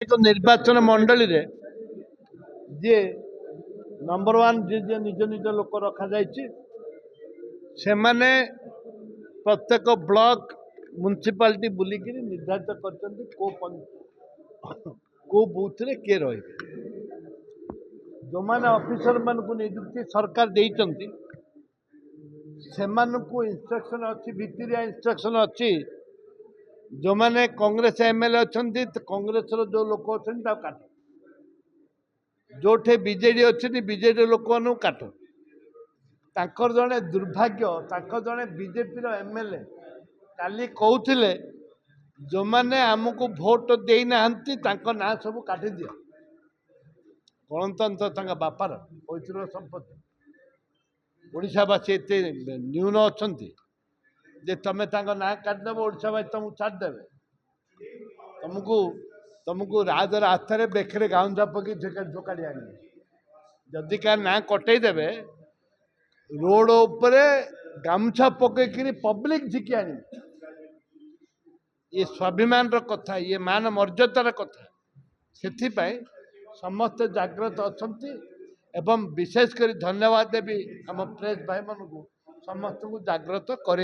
एक निर्वाचन मंडली रे जे नंबर वन जे निज निज लोक रखा से माने प्रत्येक ब्लॉक म्युनिसिपालिटी बुलिक निर्धारित को बूथ रे किए रही जो मैंने ऑफिसर मान को नियुक्ति सरकार देइचंती सेमानकु इंस्ट्रक्शन अच्छी भितरिया इंस्ट्रक्शन अच्छी जो मैंने कांग्रेस एमएलए अच्छी कांग्रेस जो लोक अच्छा काट जोठे बीजेडी अच्छी बीजेडी लोक काट तांकर जड़े दुर्भाग्य तांकर जड़े बीजेपी एमएलए काली कहते जो मैंने आमको भोट देना ना सब काटी दिया गणतंत्र बापार पैतृक संपत्ति ओडावासी एत न्यून अच्छा तुम्हें ना काटिदेव ओडावासी तुमको छाड़देवे तुमको तुमको राजर हाथ बेखरे गाउंजा पकड़ झोकाड़ी आने जदि का ना कटेदेवे रोड उपरे गामछा पकईकि पब्लिक झिकी आने ये स्वाभिमान कथा ये मान मर्यादार कथा से समस्त जागृत अच्छा एवं विशेषकर धन्यवाद देवी आम प्रेस भाई मान समस्त को जागृत कर।